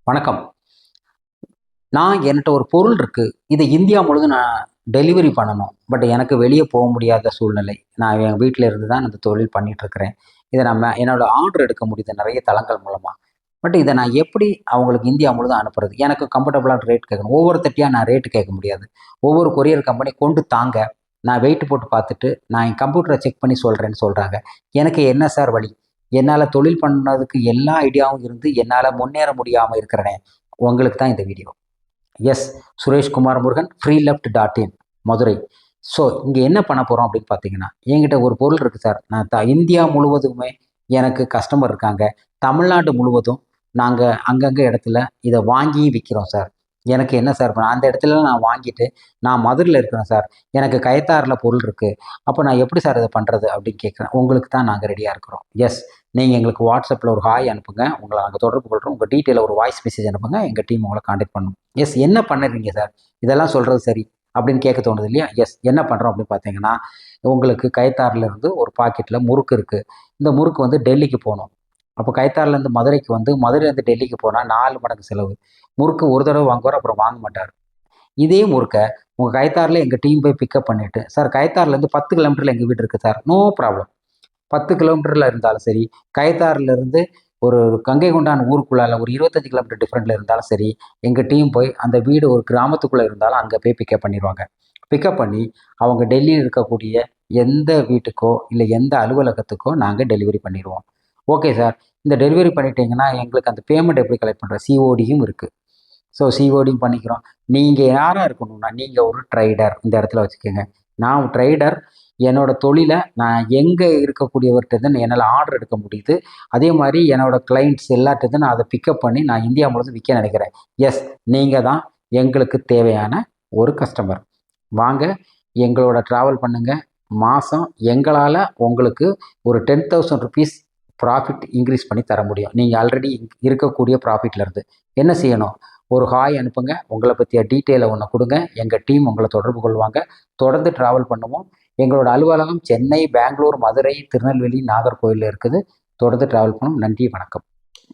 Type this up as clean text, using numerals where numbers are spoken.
வணக்கம். என்கிட்ட ஒரு பொருள் இருக்கு. இத இந்தியா முழுதும் நான் டெலிவரி பண்ணணும். பட் எனக்கு வெளிய போ முடியாத சூழ்நிலை. நான் என் வீட்ல இருந்து தான் இந்த தொழில் பண்ணிட்டுருக்கிறேன். இத என்னோட ஆர்டர் எடுக்க முடியுது நெறைய தளங்கள் மூலமா. பட் இத நான் எப்படி அவங்களுக்கு இந்தியா முழுதும் அனுப்புறது? எனக்கு கம்ஃபர்டபுளான ரேட் கேட்கணும். ஒவ்வொருத்தட்டயா நான் ரேட் கேட்க முடியாது. ஒவ்வொரு கொரியர் கம்பெனி கொண்டு தாங்க. நான் வெயிட் போட்டு பார்த்துட்டு, நான் என் கம்ப்யூட்டர செக் பண்ணி சொல்றேன்னு சொல்றாங்க. எனக்கு என்ன சார் வழி? என்னால தொழில் பண்ணதுக்கு எல்லா ஐடியாவும் இருந்து, என்னால முன்னேற முடியாம இருக்கிறேனே! உங்களுக்கு தான் இந்த video. S. Suresh Kumar Murugan freeleft.in Madurai. So இங்க என்ன பண்ண போறோம் அப்படின்னு பார்த்தீங்கன்னா, என்கிட்ட ஒரு பொருள் இருக்கு சார். நான் இந்தியா முழுவதுமே எனக்கு கஸ்டமர் இருக்காங்க. தமிழ்நாடு முழுவதும் நாங்க அங்கங்க இடத்துல இத வாங்கி விக்கிறோம் சார். எனக்கு என்ன சார் அந்த இடத்துலலாம் நான் வாங்கிட்டு, நான் மதுரையில இருக்கிறேன் சார். எனக்கு கயத்தாறுல பொருள் இருக்கு. அப்ப நான் எப்படி சார் இத பண்றது அப்படின்னு கேட்கிறேன். உங்களுக்கு தான் நாங்க ரெடியா இருக்கிறோம். எஸ். நீங்க எங்களுக்கு WhatsAppல ஒரு ஹாய் அனுப்புங்க. உங்கள நாங்க தொடர்பு கொள்றோம். உங்க டீட்டெயில ஒரு வாய்ஸ் மெசேஜ் அனுப்புங்க. எங்க டீம் உங்கள கான்டாக்ட் பண்ணும். எஸ். என்ன பண்ணுறீங்க சார்? இதெல்லாம் சொல்றது சரி அப்படின்னு கேட்க தோணுது இல்லையா? எஸ். என்ன பண்றோம் அப்படின்னு பார்த்தீங்கன்னா, உங்களுக்கு கயத்தாறுல இருந்து ஒரு பாக்கெட்ல முறுக்கு இருக்கு. இந்த முறுக்கு வந்து டெல்லிக்கு போணும். அப்போ கயத்தாறுலேருந்து மதுரைக்கு வந்து, மதுரையிலேருந்து டெல்லிக்கு போனா 4 மடங்கு செலவு. முறுக்கு ஒரு தடவ வாங்குவாரு, அப்புறம் வாங்க மாட்டாரு. இதே முறுக்க உங்க கயத்தாறுல எங்க டீம் போய் பிக்கப் பண்ணிட்டு, சார் கயத்தாறுலேருந்து 10 கிலோமீட்டர்ல எங்க வீடு இருக்கு சார். No problem. 10 கிலோமீட்டர்ல இருந்தாலும் சரி, கயத்தாறுலேருந்து ஒரு கங்கைகொண்டான் ஊருக்குள்ளால ஒரு 25 கிலோமீட்டர் டிஃபரெண்ட்ல இருந்தாலும் சரி, எங்க டீம் போய் அந்த வீடு ஒரு கிராமத்துக்குள்ள இருந்தாலும் அங்க போய் பிக்கப் பண்ணிருவாங்க. பிக்கப் பண்ணி அவங்க டெல்லியில இருக்கக்கூடிய எந்த வீட்டுக்கோ, இல்ல எந்த அலுவலகத்துக்கோ நாங்க டெலிவரி பண்ணிருவோம். Okay sir. இந்த டெலிவரி பண்ணிட்டீங்கன்னா, எங்களுக்கு அந்த பேமெண்ட் எப்படி கலெக்ட் பண்றது? சிஓடியும் இருக்கு. ஸோ சிஓடியும் பண்ணிக்கிறோம். நீங்க யாரா இருக்கணும்னா, நீங்க ஒரு ட்ரைடர் இந்த இடத்துல வச்சுக்கங்க. நான் ட்ரைடர். என்னோட தொழில நான் எங்க இருக்கக்கூடியவர்ட்டருந்து என்னால ஆர்டர் எடுக்க முடியுது. அதே மாரி என்னோட கிளையண்ட்ஸ் எல்லார்ட்டருந்து நான் அத பிக்கப் பண்ணி நான் இந்தியா முழுவதும் விக்க நினைக்கிறேன். எஸ். நீங்க தான் எங்களுக்கு தேவையான ஒரு கஸ்டமர். வாங்க எங்களோட டிராவல் பண்ணுங்க. மாசம் எங்களால உங்களுக்கு ஒரு ₹10,000 ப்ராஃபிட் இன்கிரீஸ் பண்ணி தர முடியும். நீங்க ஆல்ரெடி இருக்கக்கூடிய ப்ராஃபிட்ல இருந்து. என்ன செய்யணும்? ஒரு ஹாய் அனுப்புங்க. உங்கள பத்திய டீட்டெயில ஒண்ண குடுங்க. எங்க டீம் உங்கள தொடர்பு கொள்வாங்க. தொடர்ந்து டிராவல் பண்ணுவோம். எங்களோட அலுவலகம் சென்னை, பெங்களூர், மதுரை, திருநெல்வேலி, நாகர்கோவில்ல இருக்குது. தொடர்ந்து டிராவல் பண்ணுவோம். நன்றி, வணக்கம்.